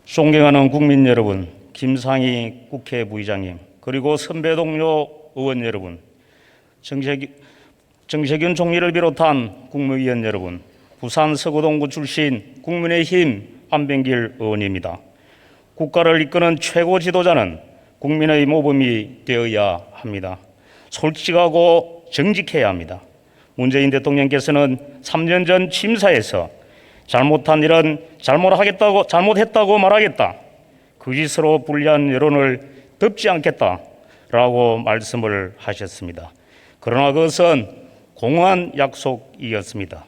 존경하는 국민 여러분, 김상희 국회 부의장님, 그리고 선배 동료 의원 여러분, 정세균 총리를 비롯한 국무위원 여러분, 부산 서구동구 출신 국민의힘 안병길 의원입니다. 국가를 이끄는 최고 지도자는 국민의 모범이 되어야 합니다. 솔직하고 정직해야 합니다. 문재인 대통령께서는 3년 전 심사에서 잘못한 일은 잘못했다고 말하겠다, 거짓으로 불리한 여론을 덮지 않겠다라고 말씀을 하셨습니다. 그러나 그것은 공허한 약속이었습니다.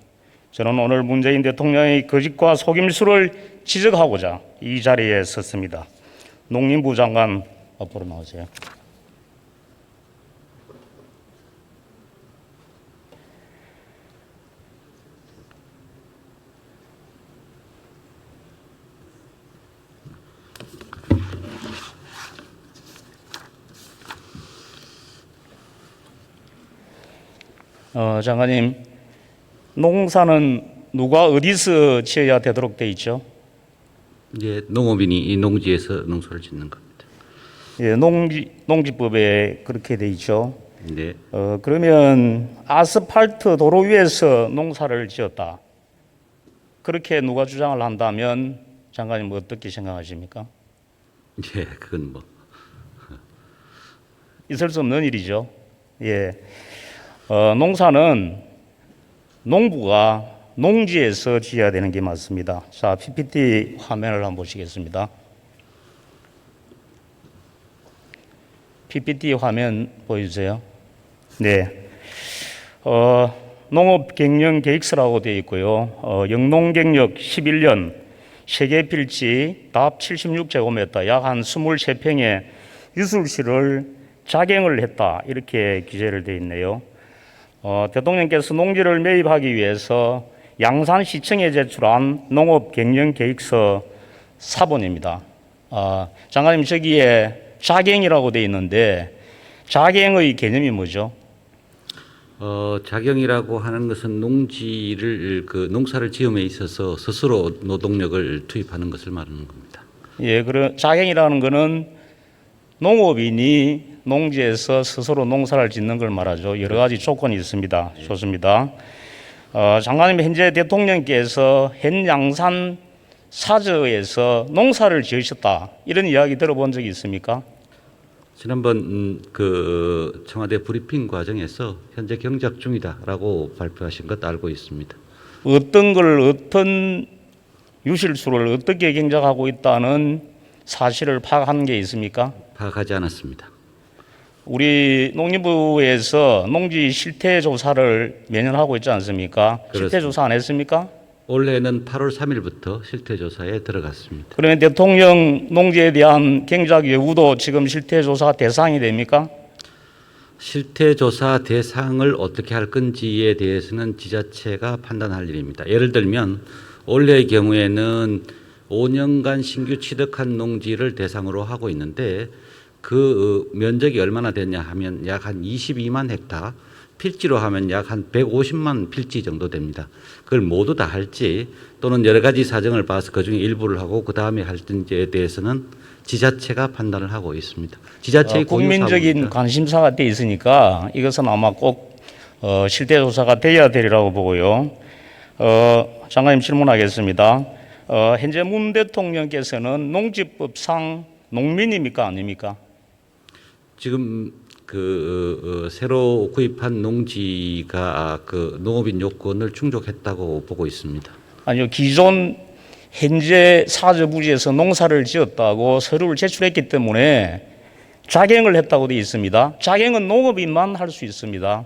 저는 오늘 문재인 대통령의 거짓과 속임수를 지적하고자 이 자리에 섰습니다. 농림부 장관 앞으로 나오세요. 장관님, 농사는 누가 어디서 지어야 되도록 돼 있죠? 이제 농업인이 이 농지에서 농사를 짓는 겁니다. 예, 농지법에 그렇게 돼 있죠. 네. 그러면 아스팔트 도로 위에서 농사를 지었다, 그렇게 누가 주장을 한다면 장관님 어떻게 생각하십니까? 예, 그건 뭐 있을 수 없는 일이죠. 예. 농사는 농부가 농지에서 지어야 되는 게 맞습니다. 자, PPT 화면을 한번 보시겠습니다. PPT 화면 보여주세요. 네. 농업경영계획서라고 되어 있고요. 영농경력 11년 세계 필지 답 76제곱미터 약 한 23평의 유술시를 작행을 했다, 이렇게 기재를 되어 있네요. 대통령께서 농지를 매입하기 위해서 양산시청에 제출한 농업경영계획서 사본입니다. 장관님, 저기에 작행이라고 되어 있는데 작행의 개념이 뭐죠? 작용이라고 하는 것은 농지를 농사를 지음에 있어서 스스로 노동력을 투입하는 것을 말하는 겁니다. 예, 작행이라는 것은 농업인이 농지에서 스스로 농사를 짓는 걸 말하죠. 여러 가지 조건이 있습니다. 좋습니다. 장관님, 현재 대통령께서 현양산 사저에서 농사를 지으셨다, 이런 이야기 들어본 적이 있습니까? 지난번 청와대 브리핑 과정에서 현재 경작 중이다라고 발표하신 것 알고 있습니다. 어떤 유실수를 어떻게 경작하고 있다는 사실을 파악한 게 있습니까? 파악하지 않았습니다. 우리 농림부에서 농지 실태 조사를 매년 하고 있지 않습니까? 그렇습니다. 실태 조사 안 했습니까? 올해는 8월 3일부터 실태 조사에 들어갔습니다. 그러면 대통령 농지에 대한 경작 여부도 지금 실태 조사 대상이 됩니까? 실태 조사 대상을 어떻게 할 건지에 대해서는 지자체가 판단할 일입니다. 예를 들면 올해의 경우에는 5년간 신규 취득한 농지를 대상으로 하고 있는데 그 면적이 얼마나 되냐 하면 약 한 22만 헥타, 필지로 하면 약 한 150만 필지 정도 됩니다. 그걸 모두 다 할지 또는 여러 가지 사정을 봐서 그중에 일부를 하고 그 다음에 할지에 대해서는 지자체가 판단을 하고 있습니다. 지자체의 국민적인 관심사가 돼 있으니까 이것은 아마 꼭 실태 조사가 돼야 되리라고 보고요. 장관님, 질문하겠습니다. 현재 문 대통령께서는 농지법상 농민입니까, 아닙니까? 지금 새로 구입한 농지가 농업인 요건을 충족했다고 보고 있습니다. 아니요, 기존 현재 사저 부지에서 농사를 지었다고 서류를 제출했기 때문에 작행을 했다고 되어 있습니다. 작행은 농업인만 할 수 있습니다.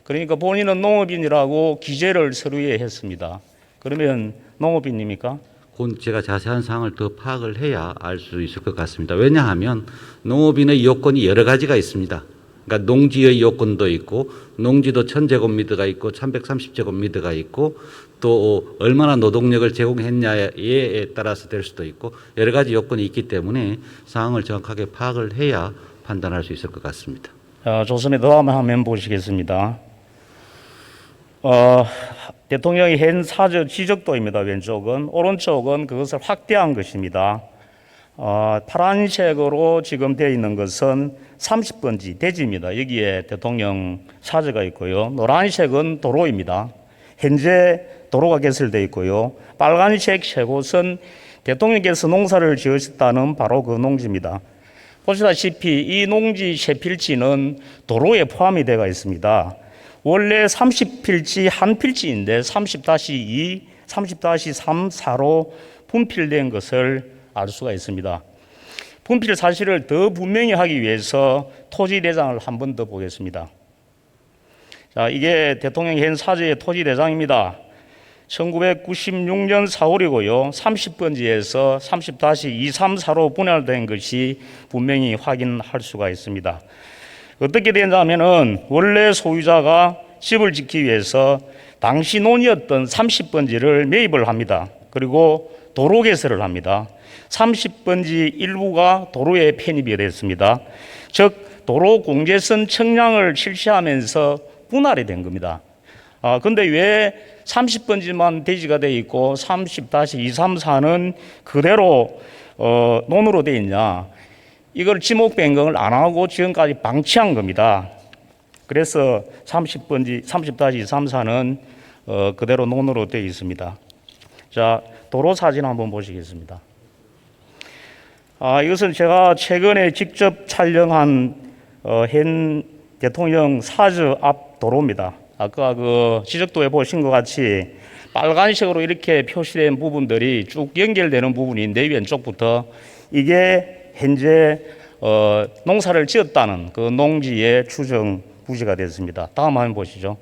그러니까 본인은 농업인이라고 기재를 서류에 했습니다. 그러면 농업인입니까? 그건 제가 자세한 사항을 더 파악을 해야 알 수 있을 것 같습니다. 왜냐하면 농업인의 요건이 여러 가지가 있습니다. 그러니까 농지의 요건도 있고 농지도 1000제곱미터가 있고 1130제곱미터가 있고 또 얼마나 노동력을 제공했냐에 따라서 될 수도 있고 여러 가지 요건이 있기 때문에 사항을 정확하게 파악을 해야 판단할 수 있을 것 같습니다. 좋습니다. 다음 화면 보시겠습니다. 대통령의 현 사저 지적도입니다. 왼쪽은. 오른쪽은 그것을 확대한 것입니다. 파란색으로 지금 되어 있는 것은 30번지 대지입니다. 여기에 대통령 사저가 있고요. 노란색은 도로입니다. 현재 도로가 개설되어 있고요. 빨간색 세 곳은 대통령께서 농사를 지으셨다는 바로 그 농지입니다. 보시다시피 이 농지 세 필지는 도로에 포함이 되어 있습니다. 원래 30필지 한 필지인데 30-2, 30-3, 4로 분필된 것을 알 수가 있습니다. 분필 사실을 더 분명히 하기 위해서 토지대장을 한 번 더 보겠습니다. 자, 이게 대통령 현 사저의 토지대장입니다. 1996년 4월이고요. 30번지에서 30-234로 분할된 것이 분명히 확인할 수가 있습니다. 어떻게 되냐면은 원래 소유자가 집을 짓기 위해서 당시 논이었던 30번지를 매입을 합니다. 그리고 도로 개설을 합니다. 30번지 일부가 도로에 편입이 됐습니다. 즉 도로 공제선 청량을 실시하면서 분할이 된 겁니다. 근데 왜 30번지만 대지가 되어 있고 30-234는 그대로 논으로 되어 있냐? 이걸 지목 변경을 안 하고 지금까지 방치한 겁니다. 그래서 30번지 30-234는 그대로 논으로 되어 있습니다. 자, 도로 사진 한번 보시겠습니다. 이것은 제가 최근에 직접 촬영한 현 대통령 사저 앞 도로입니다. 아까 그 지적도에 보신 것 같이 빨간색으로 이렇게 표시된 부분들이 쭉 연결되는 부분인데 왼쪽부터 이게 현재 농사를 지었다는 그 농지의 추정 부지가 됐습니다. 다음 화면 보시죠.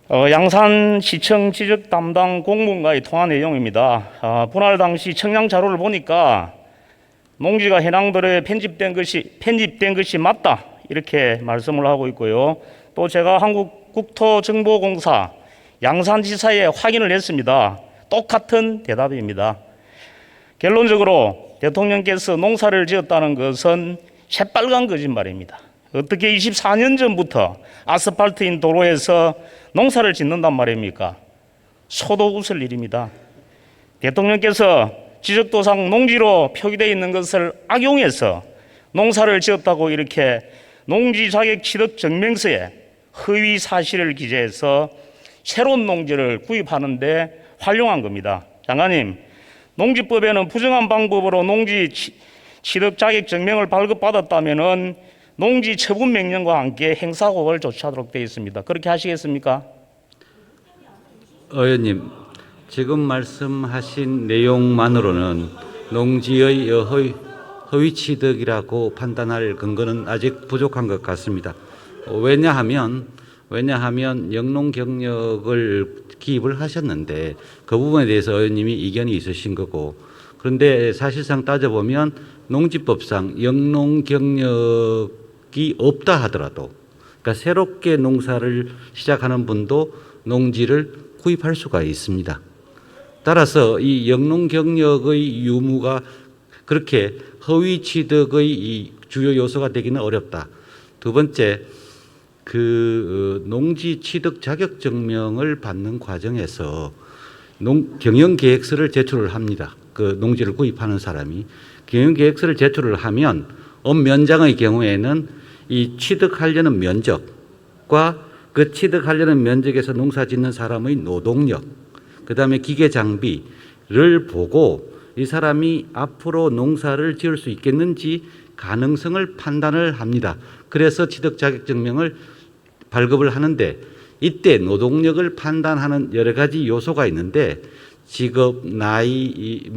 양산시청 지적 담당 공무원과의 통화 내용입니다. 분할 당시 청량 자료를 보니까 농지가 해당도로에 편집된 것이 맞다 이렇게 말씀을 하고 있고요. 또 제가 한국국토정보공사 양산지사에 확인을 했습니다. 똑같은 대답입니다. 결론적으로 대통령께서 농사를 지었다는 것은 새빨간 거짓말입니다. 어떻게 24년 전부터 아스팔트인 도로에서 농사를 짓는단 말입니까? 소도 웃을 일입니다. 대통령께서 지적도상 농지로 표기되어 있는 것을 악용해서 농사를 지었다고 이렇게 농지 자격 취득 증명서에 허위 사실을 기재해서 새로운 농지를 구입하는데 활용한 겁니다. 장관님, 농지법에는 부정한 방법으로 농지 취득 자격 증명을 발급받았다면은 농지 처분 명령과 함께 행사고를 조치하도록 되어 있습니다. 그렇게 하시겠습니까? 의원님, 지금 말씀하신 내용만으로는 농지의 허위 취득이라고 판단할 근거는 아직 부족한 것 같습니다. 왜냐하면 영농 경력을 기입을 하셨는데 그 부분에 대해서 의원님이 이견이 있으신 거고, 그런데 사실상 따져보면 농지법상 영농 경력이 없다 하더라도, 그러니까 새롭게 농사를 시작하는 분도 농지를 구입할 수가 있습니다. 따라서 이 영농 경력의 유무가 그렇게 허위 취득의 이 주요 요소가 되기는 어렵다. 두 번째, 그 농지 취득 자격 증명을 받는 과정에서 경영 계획서를 제출을 합니다. 그 농지를 구입하는 사람이 경영 계획서를 제출을 하면 면장의 경우에는 이 취득하려는 면적과 그 취득하려는 면적에서 농사 짓는 사람의 노동력, 그다음에 기계 장비를 보고 이 사람이 앞으로 농사를 지을 수 있겠는지 가능성을 판단을 합니다. 그래서 취득 자격 증명을 발급을 하는데, 이때 노동력을 판단하는 여러 가지 요소가 있는데 직업, 나이,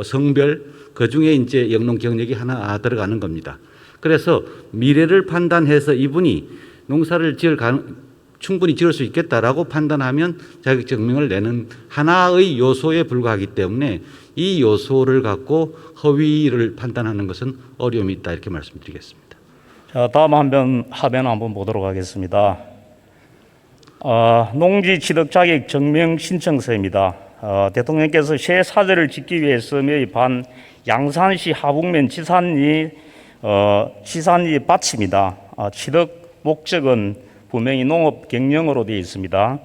성별, 그 중에 이제 영농 경력이 하나 들어가는 겁니다. 그래서 미래를 판단해서 이분이 농사를 충분히 지을 수 있겠다라고 판단하면 자격 증명을 내는 하나의 요소에 불과하기 때문에 이 요소를 갖고 허위를 판단하는 것은 어려움이 있다, 이렇게 말씀드리겠습니다. 자, 다음 화면 한번 보도록 하겠습니다. 농지 취득 자격 증명 신청서입니다. 대통령께서 새 사저를 짓기 위해서 매입한 양산시 하북면 지산리 밭입니다. 취득 목적은 분명히 농업 경영으로 되어 있습니다.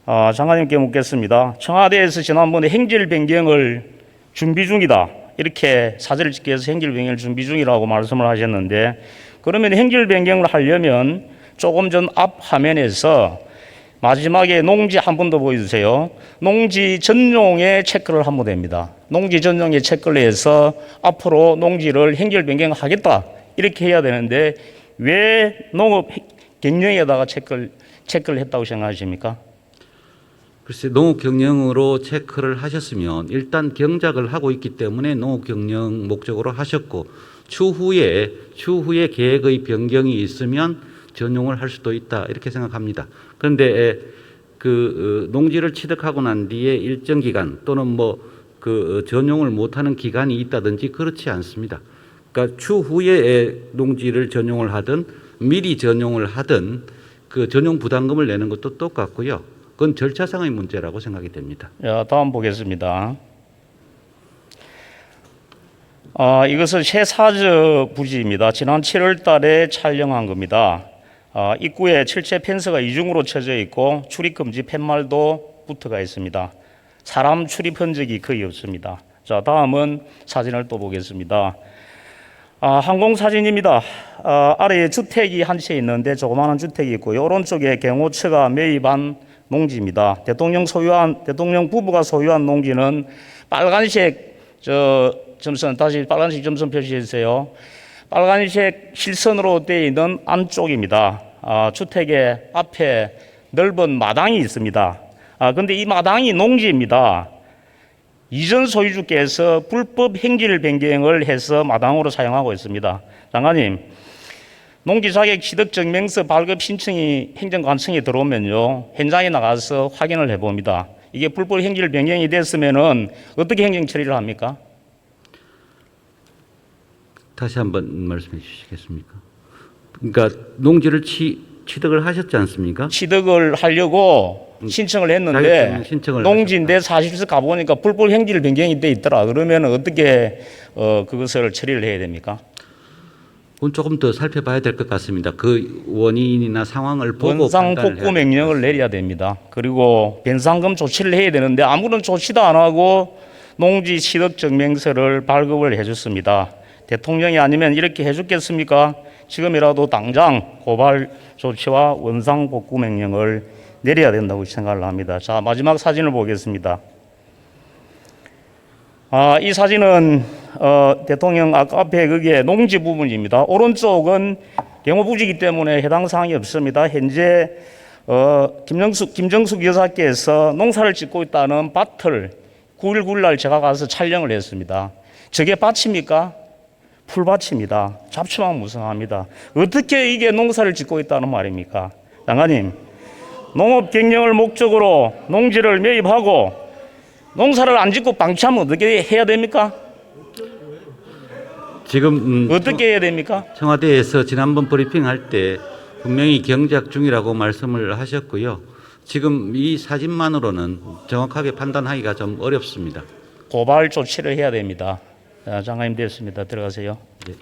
장관님께 묻겠습니다. 청와대에서 지난번에 행질 변경을 준비 중이다. 이렇게 사절을 짓기 위해서 행질 변경을 준비 중이라고 말씀을 하셨는데, 그러면 행질 변경을 하려면 조금 전 앞 화면에서 마지막에 농지 한 번 더 보여주세요. 농지 전용에 체크를 하면 됩니다. 농지 전용에 체크를 해서 앞으로 농지를 행질 변경하겠다. 이렇게 해야 되는데 왜 농업 경영에다가 체크를 했다고 생각하십니까? 글쎄 농업 경영으로 체크를 하셨으면 일단 경작을 하고 있기 때문에 농업 경영 목적으로 하셨고 추후에 계획의 변경이 있으면 전용을 할 수도 있다 이렇게 생각합니다. 그런데 그 농지를 취득하고 난 뒤에 일정 기간 또는 뭐 그 전용을 못하는 기간이 있다든지 그렇지 않습니다. 그러니까 추후에 농지를 전용을 하든 미리 전용을 하든 그 전용 부담금을 내는 것도 똑같고요. 그건 절차상의 문제라고 생각이 됩니다. 다음 보겠습니다. 이것은 새사저 부지입니다. 지난 7월 달에 촬영한 겁니다. 입구에 철제 펜스가 이중으로 쳐져 있고 출입금지 팻말도 붙어가 있습니다. 사람 출입 흔적이 거의 없습니다. 자, 다음은 사진을 또 보겠습니다. 항공사진입니다. 아래에 주택이 한 채 있는데 조그마한 주택이 있고요. 오른쪽에 경호처가 매입한 농지입니다. 대통령 부부가 소유한 농지는 빨간색 점선, 다시 빨간색 점선 표시해 주세요. 빨간색 실선으로 되어 있는 안쪽입니다. 주택의 앞에 넓은 마당이 있습니다. 그런데 이 마당이 농지입니다. 이전 소유주께서 불법 행질 변경을 해서 마당으로 사용하고 있습니다. 장관님, 농지 자격 취득 증명서 발급 신청이 행정관청에 들어오면요, 현장에 나가서 확인을 해봅니다. 이게 불법 행질 변경이 됐으면은 어떻게 행정 처리를 합니까? 다시 한번 말씀해 주시겠습니까? 그러니까 농지를 취득을 하셨지 않습니까? 취득을 하려고 신청을 했는데 농지인데 사실서 가보니까 불법 행질 변경이 돼 있더라. 그러면 어떻게 그것을 처리를 해야 됩니까? 그건 조금 더 살펴봐야 될 것 같습니다. 그 원인이나 상황을 보고 원상 복구 명령을 내려야 됩니다. 그리고 변상금 조치를 해야 되는데 아무런 조치도 안 하고 농지 취득 증명서를 발급을 해줬습니다. 대통령이 아니면 이렇게 해줬겠습니까? 지금이라도 당장 고발 조치와 원상 복구 명령을 내려야 된다고 생각을 합니다. 자, 마지막 사진을 보겠습니다. 이 사진은 대통령 아까 앞에 그게 농지 부분입니다. 오른쪽은 경호부지이기 때문에 해당 사항이 없습니다. 현재 김정숙 여사께서 농사를 짓고 있다는 밭을 9일 9일 날 제가 가서 촬영을 했습니다. 저게 밭입니까? 풀밭입니다. 잡초만 무성합니다. 어떻게 이게 농사를 짓고 있다는 말입니까? 장관님, 농업 경영을 목적으로 농지를 매입하고 농사를 안 짓고 방치하면 어떻게 해야 됩니까? 지금 어떻게 해야 됩니까? 청와대에서 지난번 브리핑할 때 분명히 경작 중이라고 말씀을 하셨고요. 지금 이 사진만으로는 정확하게 판단하기가 좀 어렵습니다. 고발 조치를 해야 됩니다. 장관님 됐습니다. 들어가세요. 네.